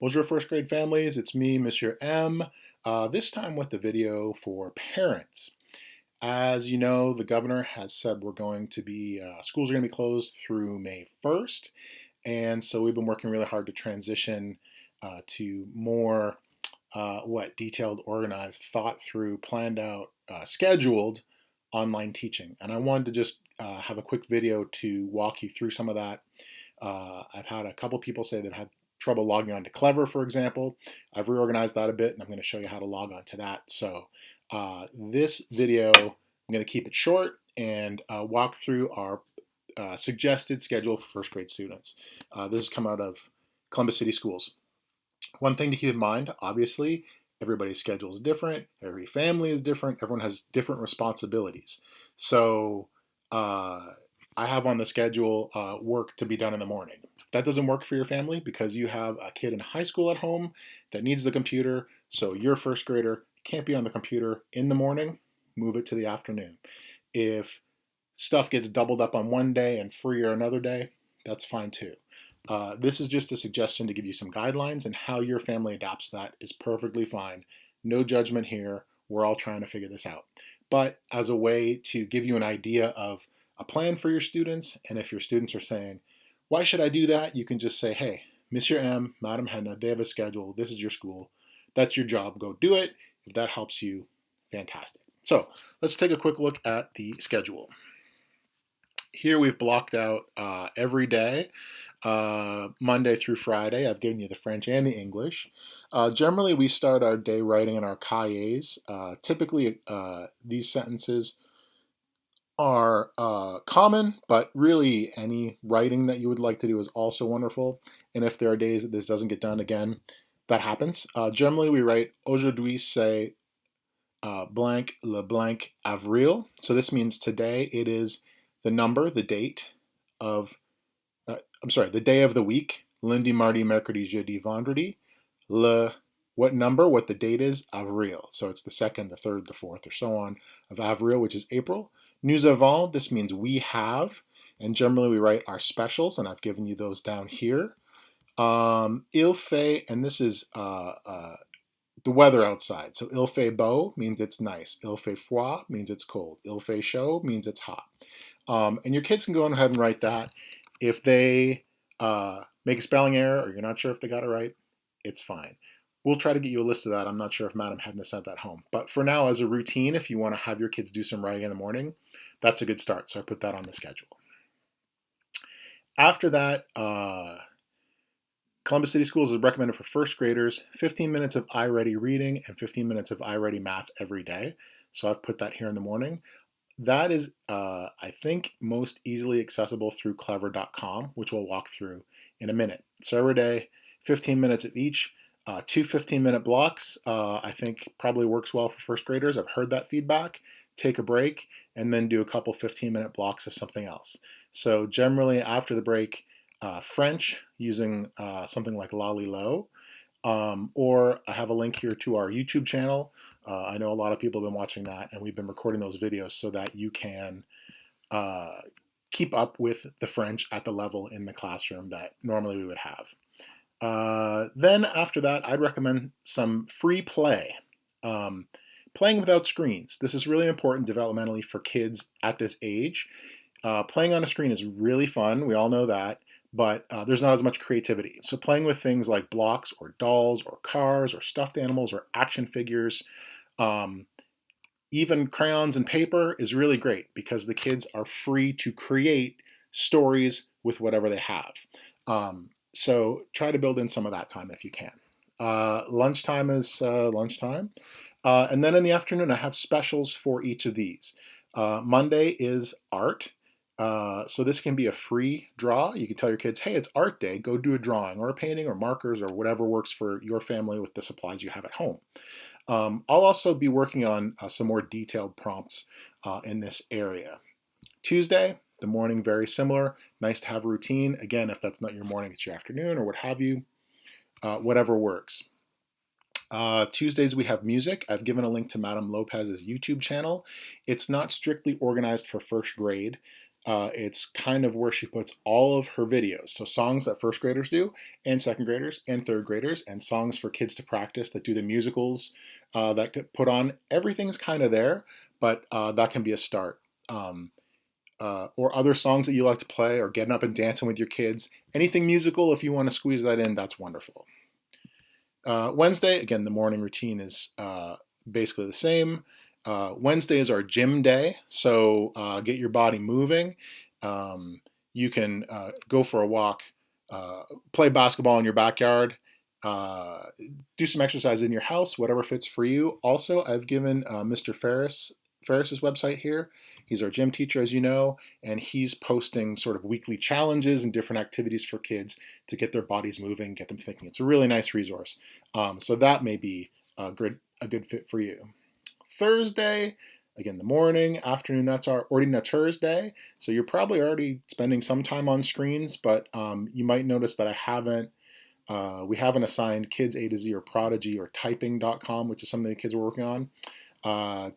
Bonjour first grade families, it's me, Monsieur M, this time with the video for parents. As you know, the governor has said schools are going to be closed through May 1st, and so we've been working really hard to transition to more, detailed, organized, thought through, planned out, scheduled online teaching. And I wanted to just have a quick video to walk you through some of that. I've had a couple people say they've had trouble logging on to Clever, for example. I've reorganized that a bit, and I'm going to show you how to log on to that. So this video, I'm going to keep it short and walk through our suggested schedule for first grade students. This has come out of Columbus City Schools. One thing to keep in mind, obviously, everybody's schedule is different, every family is different, everyone has different responsibilities. So I have on the schedule work to be done in the morning. If that doesn't work for your family because you have a kid in high school at home that needs the computer, so your first grader can't be on the computer in the morning, move it to the afternoon. If stuff gets doubled up on one day and free or another day, that's fine too. This is just a suggestion to give you some guidelines, and how your family adapts to that is perfectly fine. No judgment here. We're all trying to figure this out. But as a way to give you an idea of a plan for your students, and if your students are saying, why should I do that? You can just say, hey, Monsieur M, Madam Henna, they have a schedule. This is your school. That's your job. Go do it. If that helps you, fantastic. So let's take a quick look at the schedule. Here we've blocked out every day, Monday through Friday. I've given you the French and the English. Generally, we start our day writing in our cahiers. Typically, these sentences are common, but really any writing that you would like to do is also wonderful. And if there are days that this doesn't get done, again, that happens. Generally, we write aujourd'hui c'est blank le blank avril. So this means today it is the number, the date of, the day of the week, lundi, mardi, mercredi, jeudi, vendredi. What number, what the date is, avril. So it's the 2nd, the 3rd, the 4th, or so on, of avril, which is April. Nous avons, this means we have, and generally we write our specials, and I've given you those down here. Il fait, and this is the weather outside. So il fait beau means it's nice. Il fait froid means it's cold. Il fait chaud means it's hot. And your kids can go ahead and write that. If they make a spelling error or you're not sure if they got it right, it's fine. We'll try to get you a list of that. I'm not sure if Madam hadn't sent that home. But for now, as a routine, if you want to have your kids do some writing in the morning, that's a good start. So I put that on the schedule. After that, Columbus City Schools is recommended for first graders 15 minutes of iReady reading and 15 minutes of iReady math every day. So I've put that here in the morning. That is, I think, most easily accessible through clever.com, which we'll walk through in a minute. So every day, 15 minutes of each. 2 15-minute blocks, I think probably works well for first graders. I've heard that feedback. Take a break and then do a couple 15-minute blocks of something else. So generally after the break, French using something like Lolly-Lo, or I have a link here to our YouTube channel. I know a lot of people have been watching that, and we've been recording those videos so that you can keep up with the French at the level in the classroom that normally we would have. Then after that, I'd recommend some free play. Playing without screens. This is really important developmentally for kids at this age. Playing on a screen is really fun. We all know that. But there's not as much creativity. So playing with things like blocks or dolls or cars or stuffed animals or action figures, even crayons and paper is really great because the kids are free to create stories with whatever they have. So try to build in some of that time if you can. Lunchtime is lunchtime. And then in the afternoon, I have specials for each of these. Monday is art. So this can be a free draw. You can tell your kids, hey, it's art day. Go do a drawing or a painting or markers or whatever works for your family with the supplies you have at home. I'll also be working on some more detailed prompts in this area. Tuesday, the morning, very similar. Nice to have a routine. Again, if that's not your morning, it's your afternoon or what have you. Whatever works. Tuesdays we have music. I've given a link to Madam Lopez's YouTube channel. It's not strictly organized for first grade. It's kind of where she puts all of her videos. So songs that first graders do, and second graders, and third graders, and songs for kids to practice that do the musicals that get put on. Everything's kind of there, but that can be a start. Or other songs that you like to play, or getting up and dancing with your kids. Anything musical, if you want to squeeze that in, that's wonderful. Wednesday, again, the morning routine is basically the same. Wednesday is our gym day, so get your body moving. You can go for a walk, play basketball in your backyard, do some exercise in your house, whatever fits for you. Also, I've given Mr. Ferris's website here. He's our gym teacher, as you know, and he's posting sort of weekly challenges and different activities for kids to get their bodies moving, get them thinking. It's a really nice resource. So that may be a good fit for you. Thursday, again, the morning, afternoon, that's our ordinateurs day. So you're probably already spending some time on screens, but you might notice that we haven't assigned Kids A to Z or Prodigy or typing.com, which is something the kids are working on.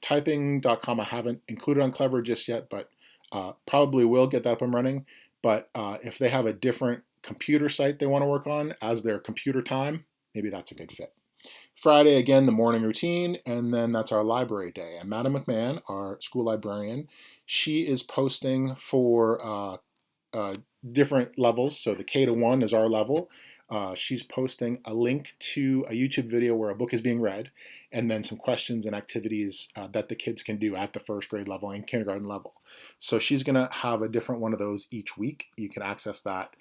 Typing.com I haven't included on Clever just yet, but probably will get that up and running. But if they have a different computer site they want to work on as their computer time, maybe that's a good fit. Friday, again, the morning routine, and then that's our library day. And Madam McMahon, our school librarian, she is posting for different levels. So the K to 1 is our level. She's posting a link to a YouTube video where a book is being read, and then some questions and activities that the kids can do at the first grade level and kindergarten level. So she's going to have a different one of those each week. You can access that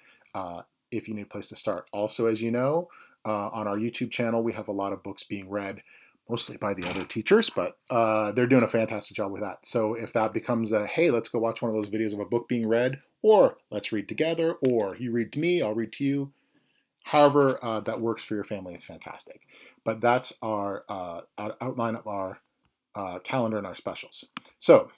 if you need a place to start. Also, as you know, on our YouTube channel, we have a lot of books being read, mostly by the other teachers, but they're doing a fantastic job with that. So if that becomes a, hey, let's go watch one of those videos of a book being read, or let's read together, or you read to me, I'll read to you, however that works for your family is fantastic. But that's our outline of our calendar and our specials. So,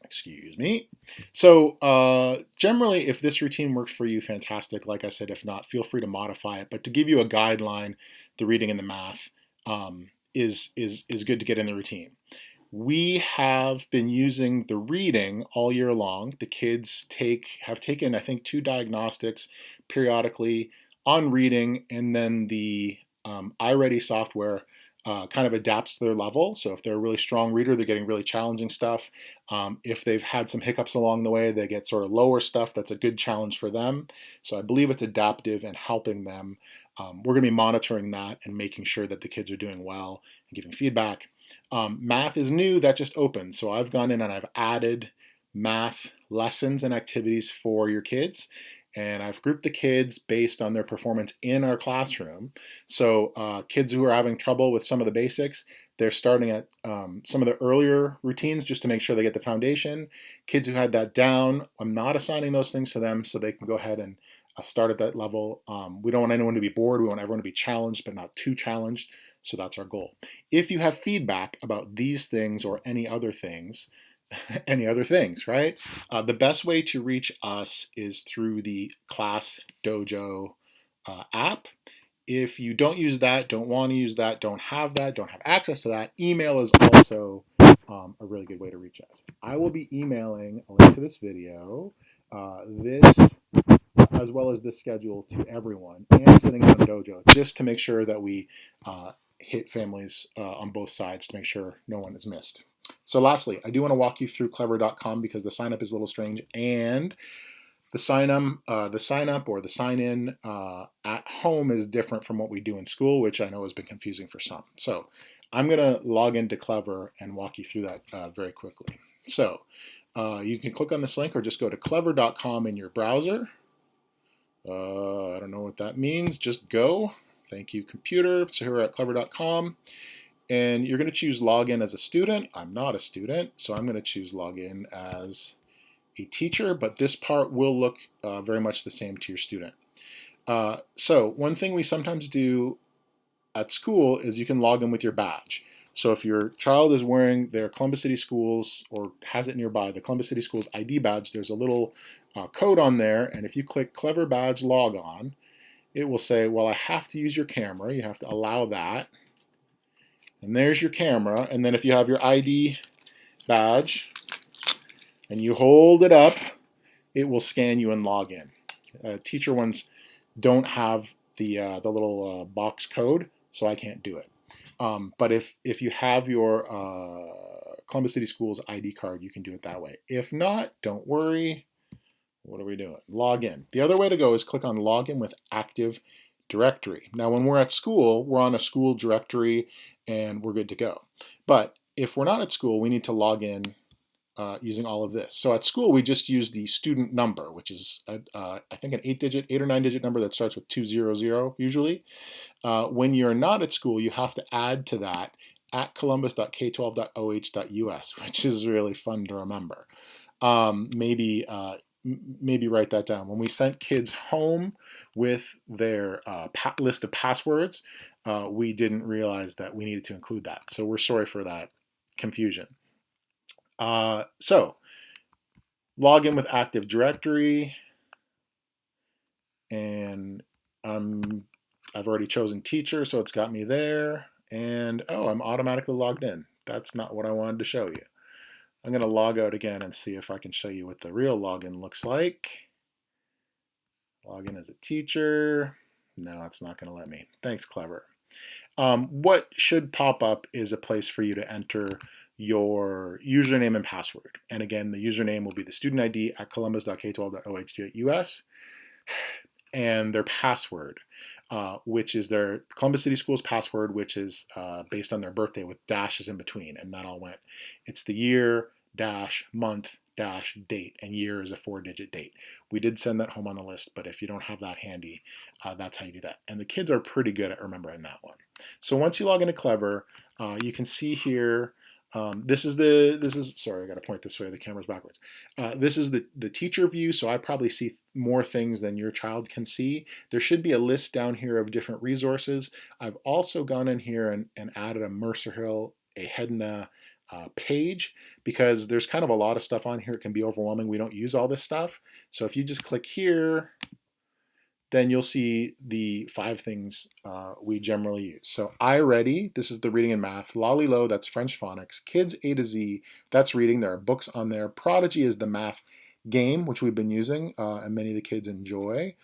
excuse me. So generally, if this routine works for you, fantastic. Like I said, if not, feel free to modify it. But to give you a guideline, the reading and the math is good to get in the routine. We have been using the reading all year long. The kids have taken, I think, 2 diagnostics periodically on reading, and then the iReady software kind of adapts to their level. So if they're a really strong reader, they're getting really challenging stuff. If they've had some hiccups along the way, they get sort of lower stuff. That's a good challenge for them. So I believe it's adaptive and helping them. We're going to be monitoring that and making sure that the kids are doing well and giving feedback. Math is new, that just opened. So I've gone in and I've added math lessons and activities for your kids. And I've grouped the kids based on their performance in our classroom. So kids who are having trouble with some of the basics, they're starting at some of the earlier routines just to make sure they get the foundation. Kids who had that down, I'm not assigning those things to them so they can go ahead and start at that level. We don't want anyone to be bored. We want everyone to be challenged, but not too challenged. So that's our goal. If you have feedback about these things or any other things, right? The best way to reach us is through the Class Dojo app. If you don't use that, don't want to use that, don't have access to that, email is also a really good way to reach us. I will be emailing a link to this video, this as well as this schedule to everyone, and sending it on Dojo just to make sure that we hit families on both sides to make sure no one is missed. So lastly, I do want to walk you through clever.com because the sign up is a little strange, and the sign up or the sign in at home is different from what we do in school, which I know has been confusing for some. So I'm going to log into Clever and walk you through that very quickly. So you can click on this link or just go to clever.com in your browser. I don't know what that means. Just go. Thank you, computer. So here we're at clever.com. And you're going to choose login as a student. I'm not a student, so I'm going to choose login as a teacher, but this part will look very much the same to your student. So one thing we sometimes do at school is you can log in with your badge. So if your child is wearing their Columbus City Schools or has it nearby, the Columbus City Schools ID badge, there's a little code on there, and if you click Clever Badge Log On, it will say, well, I have to use your camera. You have to allow that. And there's your camera. And then if you have your ID badge, and you hold it up, it will scan you and log in. Teacher ones don't have the little box code, so I can't do it. But if you have your Columbus City Schools ID card, you can do it that way. If not, don't worry. What are we doing? Log in. The other way to go is click on Login with Active Directory. Now, when we're at school, we're on a school directory and we're good to go. But if we're not at school, we need to log in using all of this. So at school, we just use the student number, which is, I think, an 8 or 9-digit number that starts with 200 usually. When you're not at school, you have to add to that at columbus.k12.oh.us, which is really fun to remember. Maybe write that down. When we sent kids home with their list of passwords, we didn't realize that we needed to include that. So we're sorry for that confusion. So log in with Active Directory, and I've already chosen teacher, so it's got me there. And oh, I'm automatically logged in. That's not what I wanted to show you. I'm going to log out again and see if I can show you what the real login looks like. Log in as a teacher. No, it's not going to let me. Thanks, Clever. What should pop up is a place for you to enter your username and password. And again, the username will be the student ID at columbus.k12.oh.us, and their password, which is their Columbus City Schools password, which is based on their birthday with dashes in between. And that all went. It's the year, dash, month, dash, date, and year is a 4-digit date. We did send that home on the list, but if you don't have that handy, that's how you do that. And the kids are pretty good at remembering that one. So once you log into Clever, you can see here, sorry, I got to point this way, the camera's backwards. This is the teacher view, so I probably see more things than your child can see. There should be a list down here of different resources. I've also gone in here and added a Mercer Hill, a Hedna page, because there's kind of a lot of stuff on here. It can be overwhelming. We don't use all this stuff. So if you just click here, then you'll see the 5 things we generally use. So iReady, this is the reading and math. Lolilo, that's French phonics. Kids A to Z, that's reading. There are books on there. Prodigy is the math game, which we've been using, and many of the kids enjoy.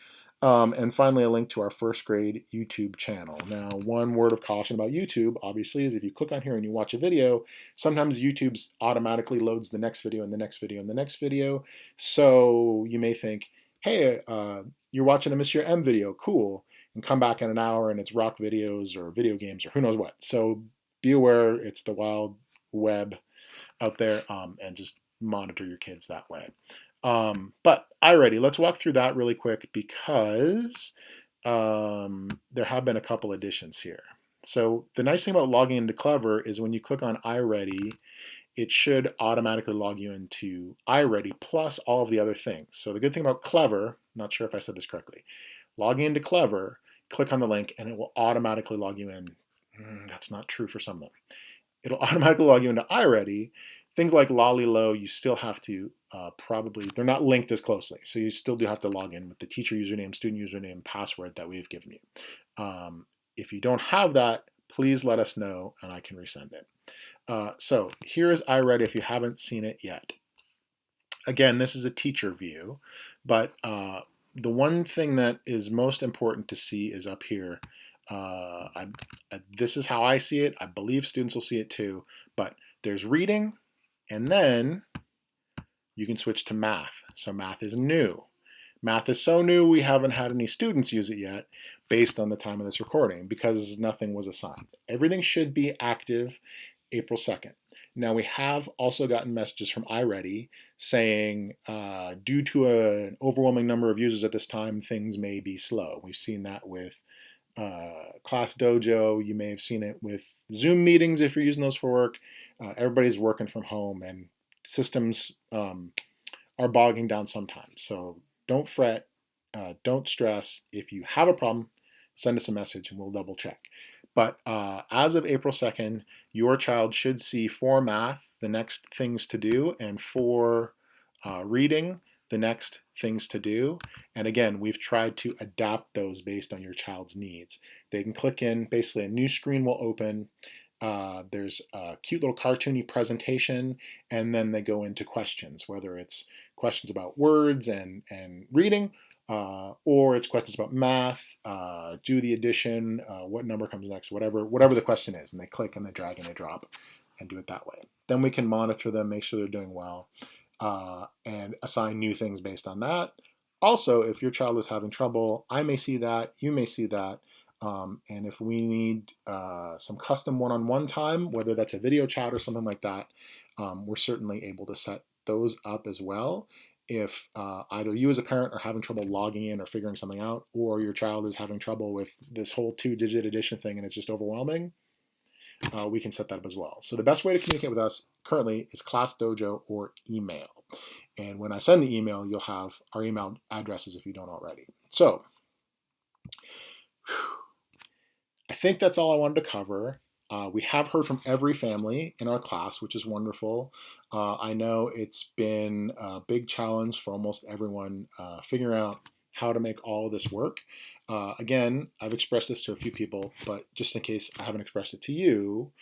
And finally, a link to our first grade YouTube channel. Now, one word of caution about YouTube, obviously, is if you click on here and you watch a video, sometimes YouTube automatically loads the next video and the next video and the next video. So you may think, hey, you're watching a Monsieur M video, cool, and come back in an hour and it's rock videos or video games or who knows what. So be aware, it's the wild web out there, and just monitor your kids that way. But iReady, let's walk through that really quick because there have been a couple additions here. So the nice thing about logging into Clever is when you click on iReady, it should automatically log you into iReady plus all of the other things. So the good thing about Clever, not sure if I said this correctly, logging into Clever, click on the link and it will automatically log you in. That's not true for some of them. It'll automatically log you into iReady. Things like Lolilo, you still have to they're not linked as closely. So you still do have to log in with the teacher username, student username, password that we've given you. If you don't have that, please let us know and I can resend it. So here is iReady if you haven't seen it yet. Again, this is a teacher view, but the one thing that is most important to see is up here. This is how I see it. I believe students will see it too, but there's reading, and then you can switch to math. So math is new. Math is so new we haven't had any students use it yet based on the time of this recording because nothing was assigned. Everything should be active April 2nd. Now we have also gotten messages from iReady saying due to an overwhelming number of users at this time, things may be slow. We've seen that with Class Dojo. You may have seen it with Zoom meetings if you're using those for work. Everybody's working from home and systems are bogging down sometimes. So don't fret, don't stress. If you have a problem, send us a message and we'll double check. But as of April 2nd, your child should see for math, the next things to do, and for reading, the next things to do. And again, we've tried to adapt those based on your child's needs. They can click in, basically a new screen will open. There's a cute little cartoony presentation, and then they go into questions, whether it's questions about words and reading, or it's questions about math, do the addition, what number comes next, whatever the question is, and they click and they drag and they drop and do it that way. Then we can monitor them, make sure they're doing well, and assign new things based on that. Also, if your child is having trouble, I may see that, you may see that, and if we need some custom one-on-one time, whether that's a video chat or something like that, we're certainly able to set those up as well. If either you as a parent are having trouble logging in or figuring something out, or your child is having trouble with this whole two-digit addition thing and it's just overwhelming, we can set that up as well. So the best way to communicate with us currently is Class Dojo or email. And when I send the email, you'll have our email addresses if you don't already. So I think that's all I wanted to cover. We have heard from every family in our class, which is wonderful. I know it's been a big challenge for almost everyone figuring out how to make all of this work. Again, I've expressed this to a few people, but just in case I haven't expressed it to you,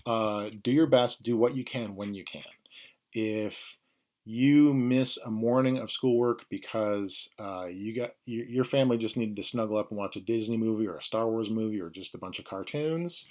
do your best, do what you can when you can. If you miss a morning of schoolwork because your family just needed to snuggle up and watch a Disney movie or a Star Wars movie or just a bunch of cartoons,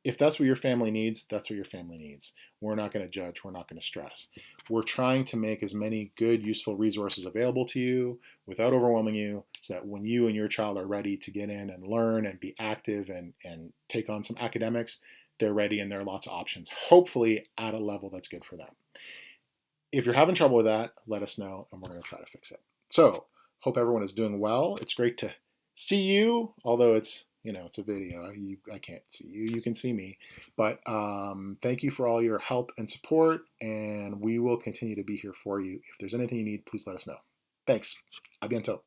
if that's what your family needs, that's what your family needs. We're not going to judge. We're not going to stress. We're trying to make as many good, useful resources available to you without overwhelming you, so that when you and your child are ready to get in and learn and be active and take on some academics, they're ready and there are lots of options, hopefully at a level that's good for them. If you're having trouble with that, let us know and we're going to try to fix it. So, hope everyone is doing well. It's great to see you, although it's it's a video. I can't see you. You can see me. But thank you for all your help and support, and we will continue to be here for you. If there's anything you need, please let us know. Thanks. A bientôt.